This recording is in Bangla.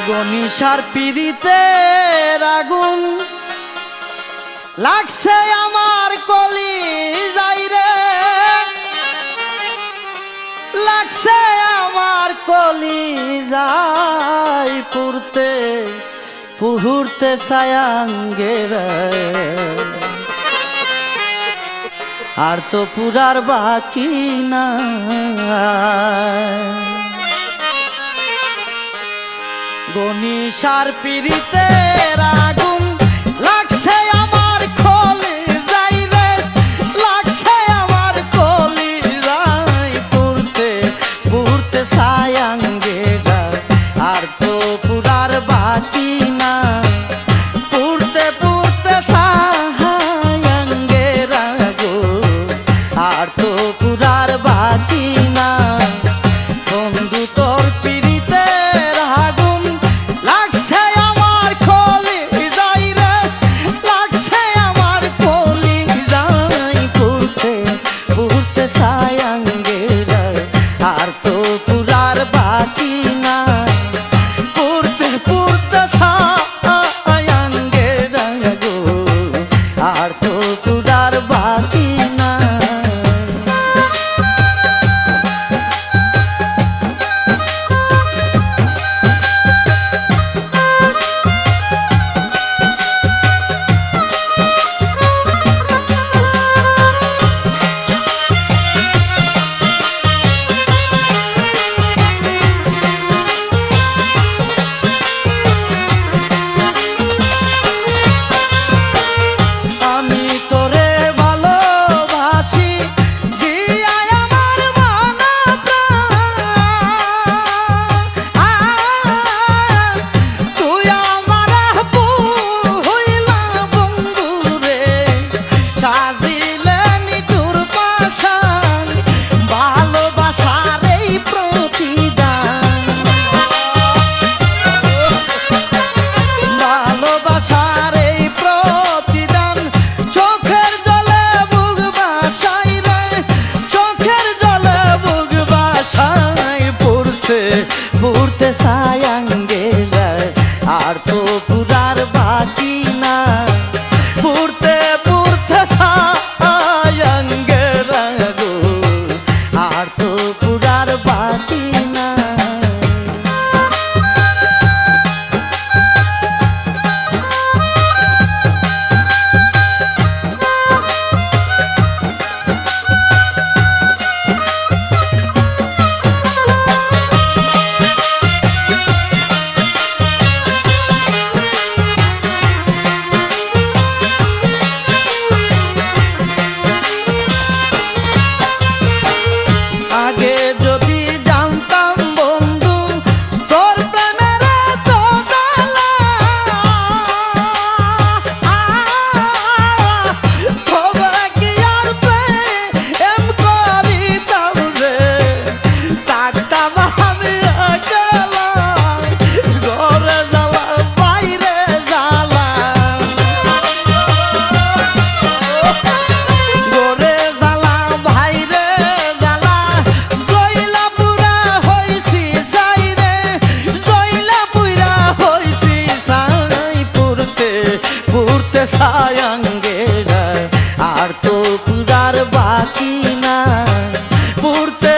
গনিশার পিড়িতে আগুন লাগছে আমার কলি যাইরে, লাগছে আমার কলি যাই পুরতে পুহুরতে সায়াঙ্গের, আর তো পুরার বাকি না। গনিশার পিড়িতে আগুন লাগছে আমার কলি যাইরে, লাগছে আমার কলি যাই পুরতে পুরতে সায়াঙ্গেরা, আর তো পুরার বাকি না। পুরতে পুরতে সায়াঙ্গেরা গো, আর তো পুরার বাকি না। বন্ধু তোর পিড়িতে আগুন লাগছে আমার কলি যাইরে, লাগছে আমার কলি যাই পুরতে পুরতে সায়াঙ্গেরা, আর তো পুরার বাকি না। পুরতে পুরতে সায়াঙ্গেরা গো, আর তো পুরার বাকি না। পুরতে সায়াঙ্গেরা, আর তো পুরার বাকি না। পুরতে পুরতে সায়াঙ্গেরা গো, আর তো পুরার বাকি না। সায়াঙ্গেরা, আর তো পুরার বাকি না। পুরতে